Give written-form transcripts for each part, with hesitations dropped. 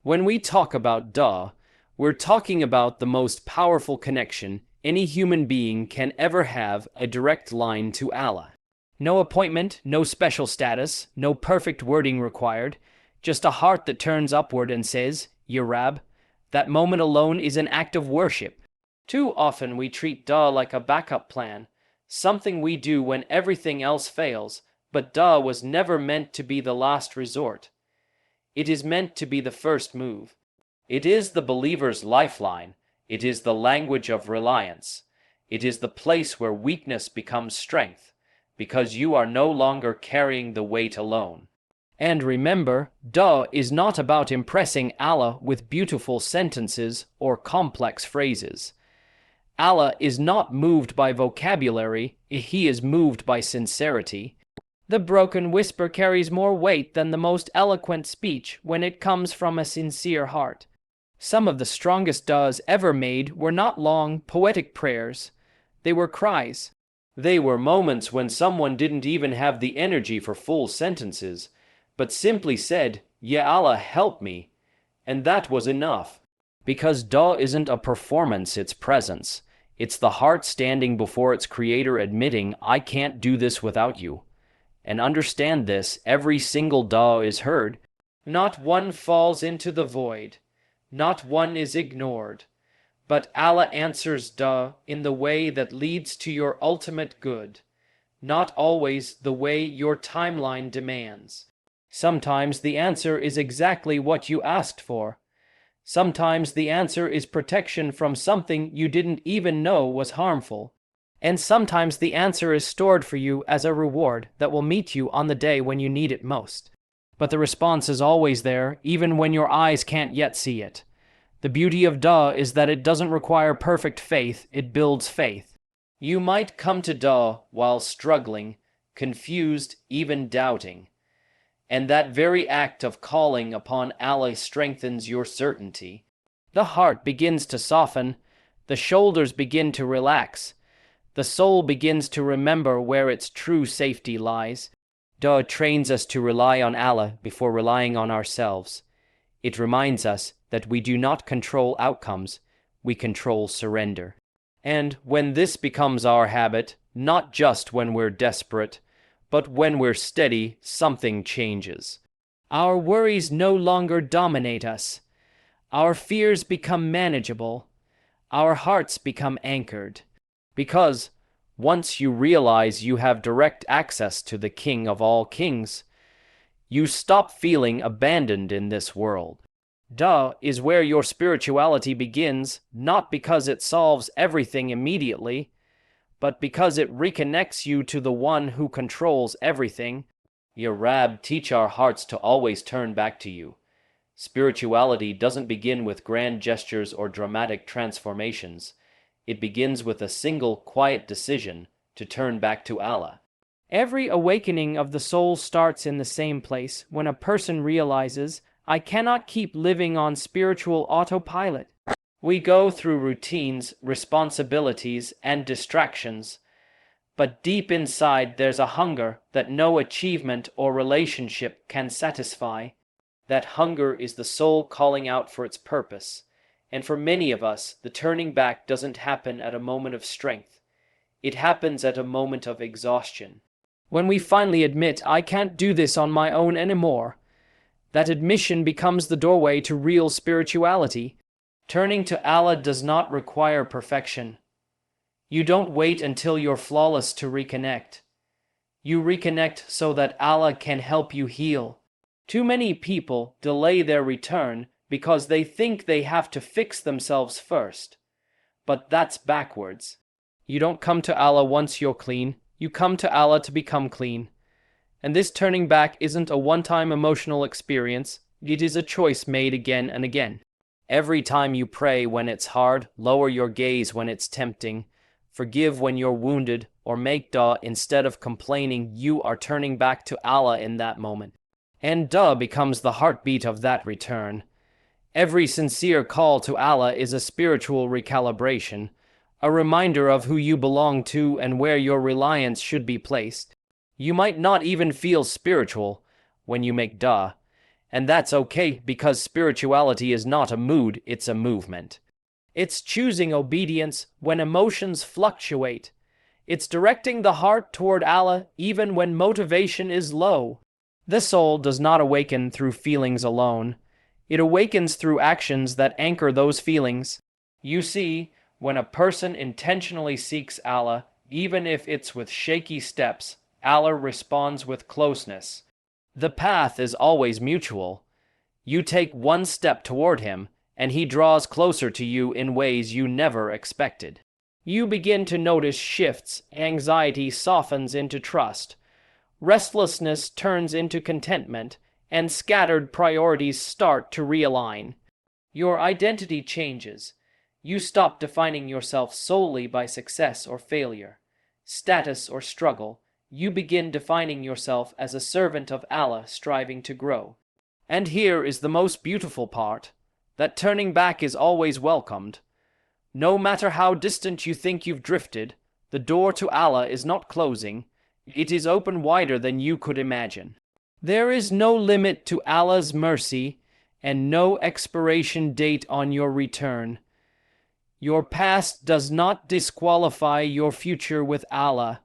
When we talk about da, we're talking about the most powerful connection any human being can ever have, a direct line to Allah. No appointment, no special status, no perfect wording required, just a heart that turns upward and says, Ya Rab. That moment alone is an act of worship. Too often we treat da like a backup plan, something we do when everything else fails, but da was never meant to be the last resort. It is meant to be the first move. It is the believer's lifeline. It is the language of reliance. It is the place where weakness becomes strength, because you are no longer carrying the weight alone. And remember, da is not about impressing Allah with beautiful sentences or complex phrases. Allah is not moved by vocabulary, He is moved by sincerity. The broken whisper carries more weight than the most eloquent speech when it comes from a sincere heart. Some of the strongest du'as ever made were not long, poetic prayers. They were cries. They were moments when someone didn't even have the energy for full sentences, but simply said, Ya Allah, help me. And that was enough. Because du'a isn't a performance, it's presence. It's the heart standing before its creator admitting, I can't do this without you. And understand this, every single du'a is heard. Not one falls into the void. Not one is ignored. But Allah answers du'a in the way that leads to your ultimate good. Not always the way your timeline demands. Sometimes the answer is exactly what you asked for. Sometimes the answer is protection from something you didn't even know was harmful. And sometimes the answer is stored for you as a reward that will meet you on the day when you need it most. But the response is always there, even when your eyes can't yet see it. The beauty of du'a is that it doesn't require perfect faith, it builds faith. You might come to du'a while struggling, confused, even doubting. And that very act of calling upon Allah strengthens your certainty. The heart begins to soften, the shoulders begin to relax, the soul begins to remember where its true safety lies. Du'a trains us to rely on Allah before relying on ourselves. It reminds us that we do not control outcomes, we control surrender. And when this becomes our habit, not just when we're desperate, but when we're steady, something changes. Our worries no longer dominate us. Our fears become manageable. Our hearts become anchored. Because once you realize you have direct access to the King of all kings, you stop feeling abandoned in this world. Du'a is where your spirituality begins, not because it solves everything immediately, but because it reconnects you to the one who controls everything. Ya Rab, teach our hearts to always turn back to you. Spirituality doesn't begin with grand gestures or dramatic transformations. It begins with a single, quiet decision to turn back to Allah. Every awakening of the soul starts in the same place, when a person realizes, I cannot keep living on spiritual autopilot. We go through routines, responsibilities, and distractions, but deep inside there's a hunger that no achievement or relationship can satisfy. That hunger is the soul calling out for its purpose, and for many of us, the turning back doesn't happen at a moment of strength. It happens at a moment of exhaustion. When we finally admit, I can't do this on my own anymore, that admission becomes the doorway to real spirituality. Turning to Allah does not require perfection. You don't wait until you're flawless to reconnect. You reconnect so that Allah can help you heal. Too many people delay their return because they think they have to fix themselves first. But that's backwards. You don't come to Allah once you're clean. You come to Allah to become clean. And this turning back isn't a one-time emotional experience. It is a choice made again and again. Every time you pray when it's hard, lower your gaze when it's tempting, forgive when you're wounded, or make du'a instead of complaining, you are turning back to Allah in that moment. And du'a becomes the heartbeat of that return. Every sincere call to Allah is a spiritual recalibration, a reminder of who you belong to and where your reliance should be placed. You might not even feel spiritual when you make du'a, And that's okay because spirituality is not a mood, it's a movement. It's choosing obedience when emotions fluctuate. It's directing the heart toward Allah even when motivation is low. The soul does not awaken through feelings alone. It awakens through actions that anchor those feelings. You see, when a person intentionally seeks Allah, even if it's with shaky steps, Allah responds with closeness. The path is always mutual. You take one step toward Him, and He draws closer to you in ways you never expected. You begin to notice shifts, anxiety softens into trust, restlessness turns into contentment, and scattered priorities start to realign. Your identity changes. You stop defining yourself solely by success or failure, status or struggle. You begin defining yourself as a servant of Allah striving to grow. And here is the most beautiful part, that turning back is always welcomed. No matter how distant you think you've drifted, the door to Allah is not closing, it is open wider than you could imagine. There is no limit to Allah's mercy and no expiration date on your return. Your past does not disqualify your future with Allah.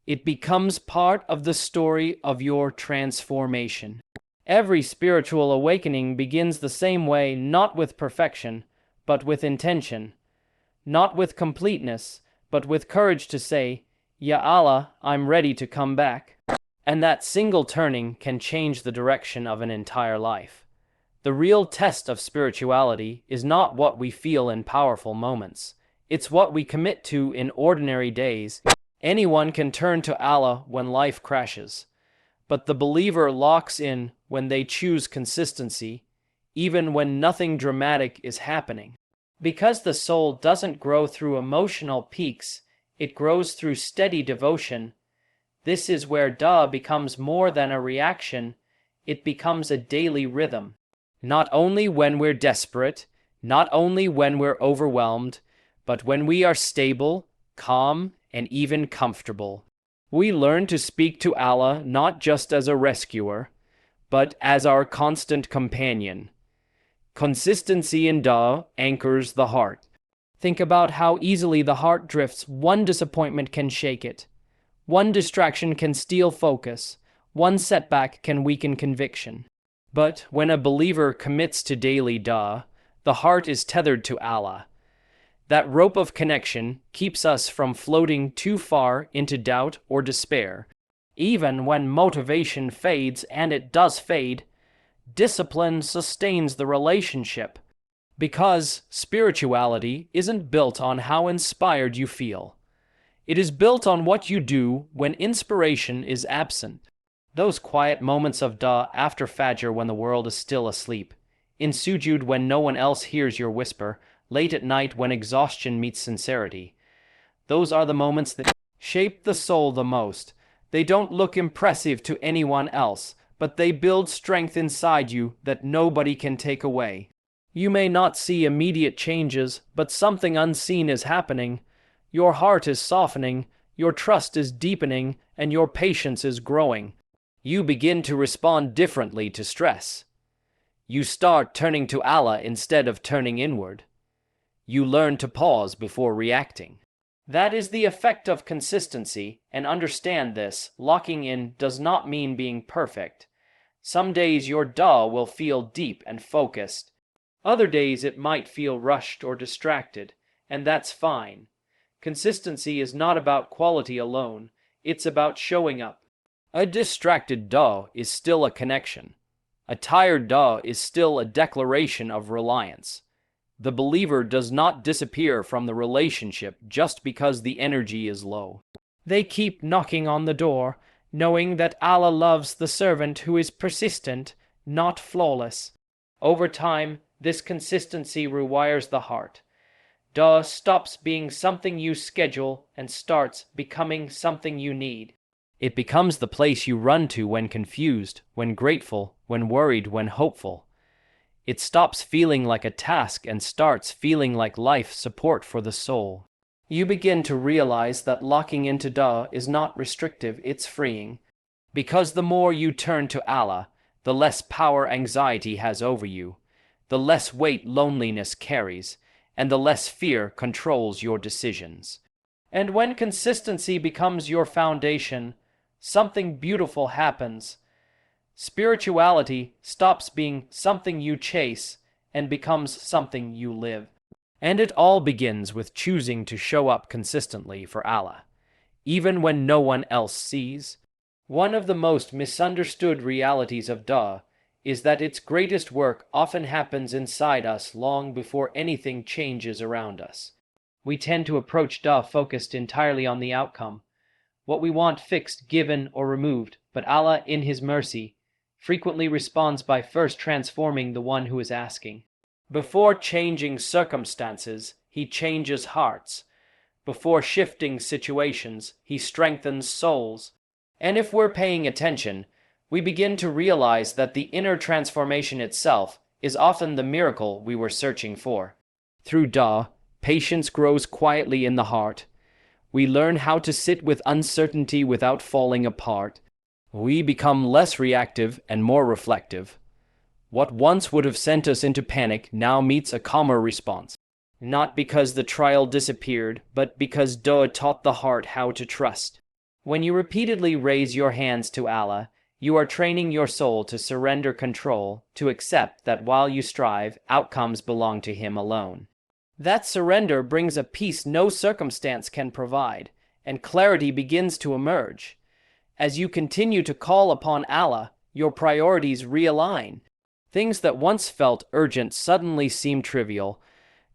It becomes part of the story of your transformation. Every spiritual awakening begins the same way, not with perfection, but with intention. Not with completeness, but with courage to say, Ya Allah, I'm ready to come back. And that single turning can change the direction of an entire life. The real test of spirituality is not what we feel in powerful moments. It's what we commit to in ordinary days. Anyone can turn to Allah when life crashes, but the believer locks in when they choose consistency, even when nothing dramatic is happening. Because the soul doesn't grow through emotional peaks, it grows through steady devotion. This is where dua becomes more than a reaction, it becomes a daily rhythm. Not only when we're desperate, not only when we're overwhelmed, but when we are stable, calm, and even comfortable. We learn to speak to Allah not just as a rescuer, but as our constant companion. Consistency in dua anchors the heart. Think about how easily the heart drifts. One disappointment can shake it. One distraction can steal focus. One setback can weaken conviction. But when a believer commits to daily dua, the heart is tethered to Allah. That rope of connection keeps us from floating too far into doubt or despair. Even when motivation fades, and it does fade, discipline sustains the relationship. Because spirituality isn't built on how inspired you feel. It is built on what you do when inspiration is absent. Those quiet moments of dua after Fajr when the world is still asleep, in sujud when no one else hears your whisper, late at night when exhaustion meets sincerity. Those are the moments that shape the soul the most. They don't look impressive to anyone else, but they build strength inside you that nobody can take away. You may not see immediate changes, but something unseen is happening. Your heart is softening, your trust is deepening, and your patience is growing. You begin to respond differently to stress. You start turning to Allah instead of turning inward. You learn to pause before reacting. That is the effect of consistency, and understand this, locking in does not mean being perfect. Some days your dua will feel deep and focused. Other days it might feel rushed or distracted, and that's fine. Consistency is not about quality alone, it's about showing up. A distracted dua is still a connection. A tired dua is still a declaration of reliance. The believer does not disappear from the relationship just because the energy is low. They keep knocking on the door, knowing that Allah loves the servant who is persistent, not flawless. Over time, this consistency rewires the heart. Dua stops being something you schedule and starts becoming something you need. It becomes the place you run to when confused, when grateful, when worried, when hopeful. It stops feeling like a task and starts feeling like life support for the soul. You begin to realize that locking into dua is not restrictive, it's freeing. Because the more you turn to Allah, the less power anxiety has over you, the less weight loneliness carries, and the less fear controls your decisions. And when consistency becomes your foundation, something beautiful happens. Spirituality stops being something you chase and becomes something you live. And it all begins with choosing to show up consistently for Allah, even when no one else sees. One of the most misunderstood realities of Dawah is that its greatest work often happens inside us long before anything changes around us. We tend to approach Dawah focused entirely on the outcome, what we want fixed, given, or removed, but Allah, in His mercy, frequently responds by first transforming the one who is asking. Before changing circumstances, He changes hearts. Before shifting situations, He strengthens souls. And if we're paying attention, we begin to realize that the inner transformation itself is often the miracle we were searching for. Through Dawah, patience grows quietly in the heart. We learn how to sit with uncertainty without falling apart. We become less reactive and more reflective. What once would have sent us into panic now meets a calmer response. Not because the trial disappeared, but because Dawah taught the heart how to trust. When you repeatedly raise your hands to Allah, you are training your soul to surrender control, to accept that while you strive, outcomes belong to Him alone. That surrender brings a peace no circumstance can provide, and clarity begins to emerge. As you continue to call upon Allah, your priorities realign. Things that once felt urgent suddenly seem trivial.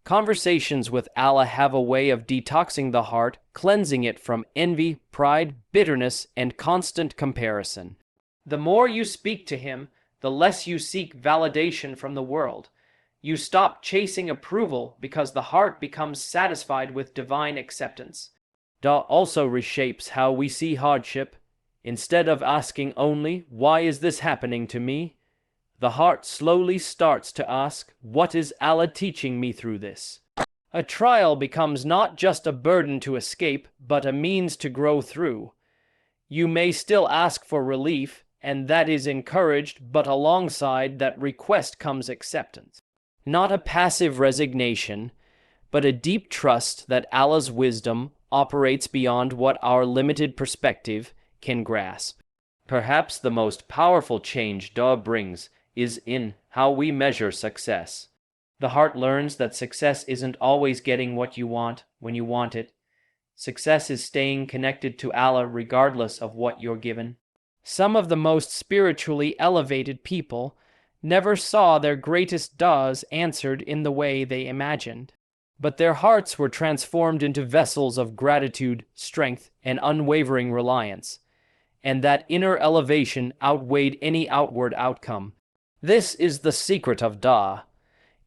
Conversations with Allah have a way of detoxing the heart, cleansing it from envy, pride, bitterness, and constant comparison. The more you speak to Him, the less you seek validation from the world. You stop chasing approval because the heart becomes satisfied with divine acceptance. Dawah also reshapes how we see hardship. Instead of asking only, "Why is this happening to me?" the heart slowly starts to ask, "What is Allah teaching me through this?" A trial becomes not just a burden to escape, but a means to grow through. You may still ask for relief, and that is encouraged, but alongside that request comes acceptance. Not a passive resignation, but a deep trust that Allah's wisdom operates beyond what our limited perspective can grasp. Perhaps the most powerful change Dawah brings is in how we measure success. The heart learns that success isn't always getting what you want when you want it. Success is staying connected to Allah regardless of what you're given. Some of the most spiritually elevated people never saw their greatest duhs answered in the way they imagined, but their hearts were transformed into vessels of gratitude, strength, and unwavering reliance, and that inner elevation outweighed any outward outcome. This is the secret of Dawah.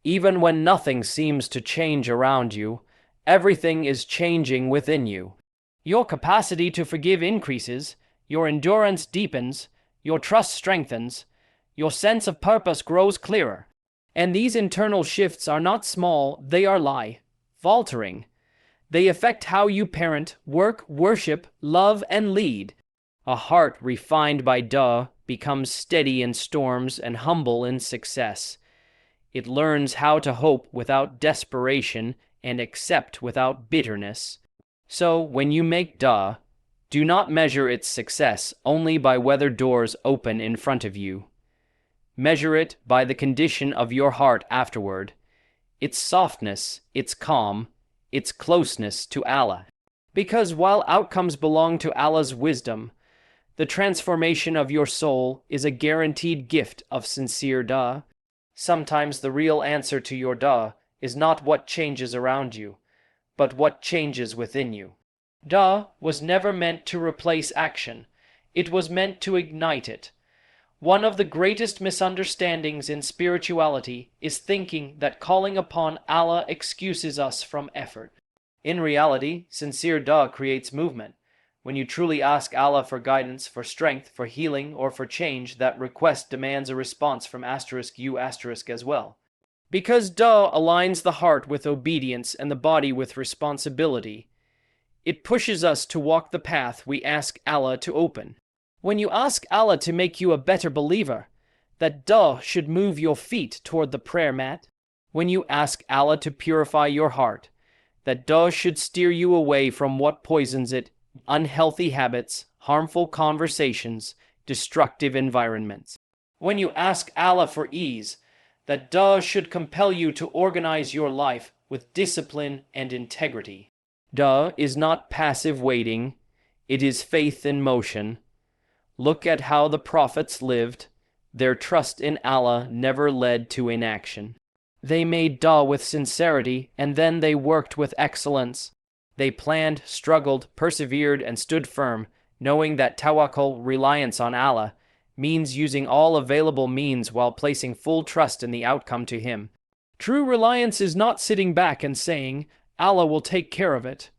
Even when nothing seems to change around you, everything is changing within you. Your capacity to forgive increases, your endurance deepens, your trust strengthens, your sense of purpose grows clearer. And these internal shifts are not small, they are faltering. They affect how you parent, work, worship, love, and lead. A heart refined by Dawah becomes steady in storms and humble in success. It learns how to hope without desperation and accept without bitterness. So, when you make Dawah, do not measure its success only by whether doors open in front of you. Measure it by the condition of your heart afterward, its softness, its calm, its closeness to Allah. Because while outcomes belong to Allah's wisdom, the transformation of your soul is a guaranteed gift of sincere Dawah. Sometimes the real answer to your Dawah is not what changes around you, but what changes within you. Dawah was never meant to replace action. It was meant to ignite it. One of the greatest misunderstandings in spirituality is thinking that calling upon Allah excuses us from effort. In reality, sincere Dawah creates movement. When you truly ask Allah for guidance, for strength, for healing, or for change, that request demands a response from *you* as well. Because Dawah aligns the heart with obedience and the body with responsibility, it pushes us to walk the path we ask Allah to open. When you ask Allah to make you a better believer, that duh should move your feet toward the prayer mat. When you ask Allah to purify your heart, that duh should steer you away from what poisons it, unhealthy habits, harmful conversations, destructive environments. When you ask Allah for ease, that duh should compel you to organize your life with discipline and integrity. Duh is not passive waiting, it is faith in motion. Look at how the prophets lived. Their trust in Allah never led to inaction. They made duh with sincerity, and then they worked with excellence. They planned, struggled, persevered, and stood firm, knowing that tawakkul, reliance on Allah, means using all available means while placing full trust in the outcome to Him. True reliance is not sitting back and saying, Allah will take care of it,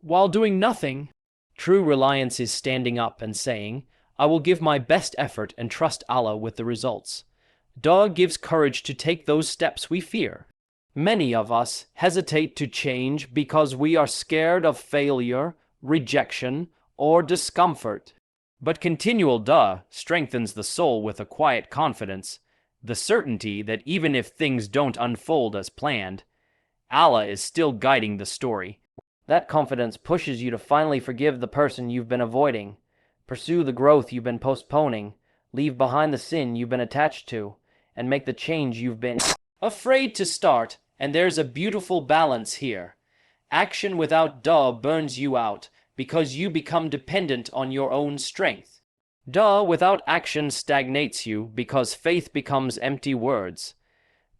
while doing nothing. True reliance is standing up and saying, I will give my best effort and trust Allah with the results. Duh gives courage to take those steps we fear. Many of us hesitate to change because we are scared of failure, rejection, or discomfort. But continual duh strengthens the soul with a quiet confidence, the certainty that even if things don't unfold as planned, Allah is still guiding the story. That confidence pushes you to finally forgive the person you've been avoiding, pursue the growth you've been postponing, leave behind the sin you've been attached to, and make the change you've been afraid to start. And there's a beautiful balance here. Action without duh burns you out because you become dependent on your own strength. Duh without action stagnates you because faith becomes empty words.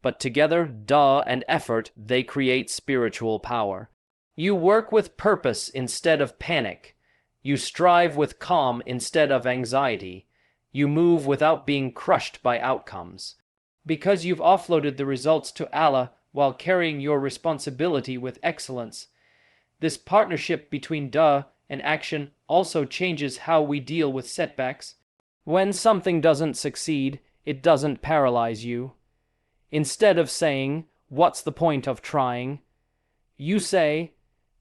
But together, duh and effort, they create spiritual power. You work with purpose instead of panic. You strive with calm instead of anxiety. You move without being crushed by outcomes. Because you've offloaded the results to Allah while carrying your responsibility with excellence. This partnership between duh and action also changes how we deal with setbacks. When something doesn't succeed, it doesn't paralyze you. Instead of saying, what's the point of trying? You say,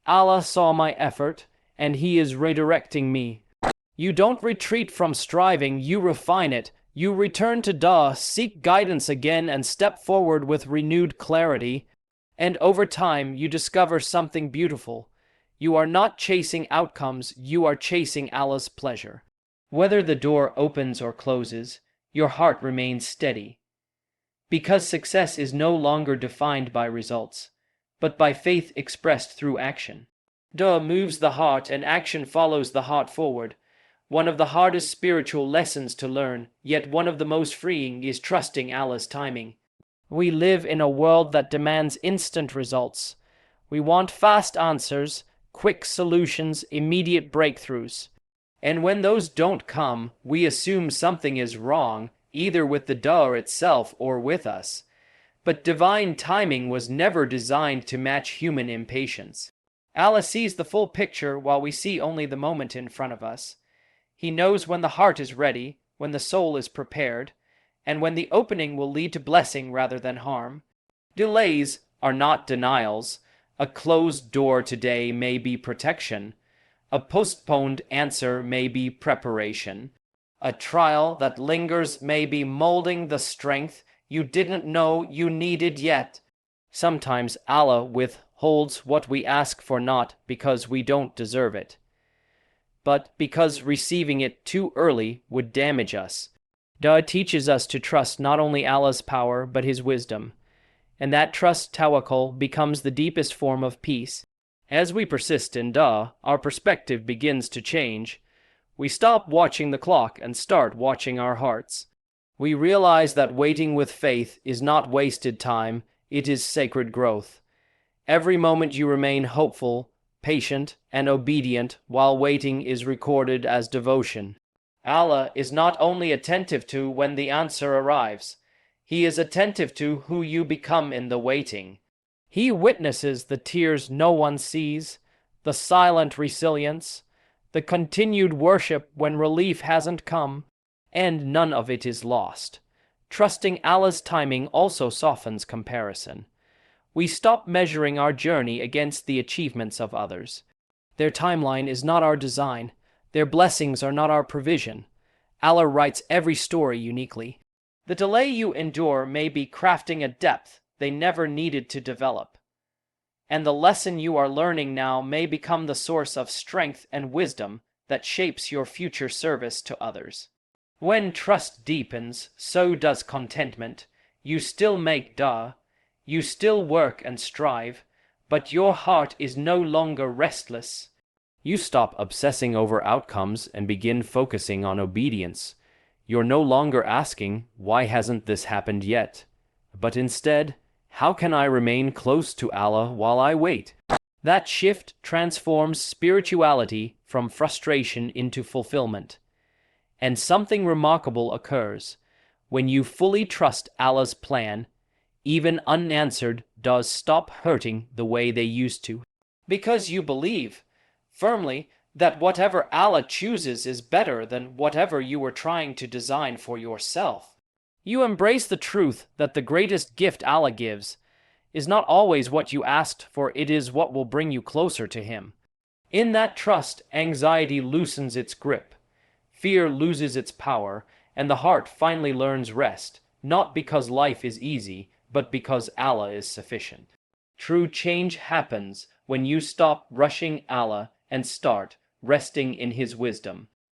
Allah saw my effort, and He is redirecting me. You don't retreat from striving, you refine it. You return to duh, seek guidance again, and step forward with renewed clarity. And over time, you discover something beautiful. You are not chasing outcomes, you are chasing Allah's pleasure. Whether the door opens or closes, your heart remains steady. Because success is no longer defined by results, but by faith expressed through action. Duh moves the heart and action follows the heart forward. One of the hardest spiritual lessons to learn, yet one of the most freeing, is trusting Allah's timing. We live in a world that demands instant results. We want fast answers, quick solutions, immediate breakthroughs. And when those don't come, we assume something is wrong, either with the duh itself or with us. But divine timing was never designed to match human impatience. Allah sees the full picture while we see only the moment in front of us. He knows when the heart is ready, when the soul is prepared, and when the opening will lead to blessing rather than harm. Delays are not denials. A closed door today may be protection. A postponed answer may be preparation. A trial that lingers may be molding the strength you didn't know you needed yet. Sometimes Allah withholds what we ask for not because we don't deserve it, but because receiving it too early would damage us. Duh teaches us to trust not only Allah's power but His wisdom, and that trust, tawakkul, becomes the deepest form of peace. As we persist in duh, our perspective begins to change. We stop watching the clock and start watching our hearts. We realize that waiting with faith is not wasted time, it is sacred growth. Every moment you remain hopeful, patient, and obedient while waiting is recorded as devotion. Allah is not only attentive to when the answer arrives, He is attentive to who you become in the waiting. He witnesses the tears no one sees, the silent resilience, the continued worship when relief hasn't come, and none of it is lost. Trusting Allah's timing also softens comparison. We stop measuring our journey against the achievements of others. Their timeline is not our design. Their blessings are not our provision. Allah writes every story uniquely. The delay you endure may be crafting a depth they never needed to develop, and the lesson you are learning now may become the source of strength and wisdom that shapes your future service to others. When trust deepens, so does contentment. You still make dua, you still work and strive, but your heart is no longer restless. You stop obsessing over outcomes and begin focusing on obedience. You're no longer asking, "Why hasn't this happened yet?" but instead, "How can I remain close to Allah while I wait?" That shift transforms spirituality from frustration into fulfillment. And something remarkable occurs. When you fully trust Allah's plan, even unanswered does stop hurting the way they used to. Because you believe firmly that whatever Allah chooses is better than whatever you were trying to design for yourself. You embrace the truth that the greatest gift Allah gives is not always what you asked for, it is what will bring you closer to Him. In that trust, anxiety loosens its grip, fear loses its power, and the heart finally learns rest, not because life is easy, but because Allah is sufficient. True change happens when you stop rushing Allah and start resting in His wisdom.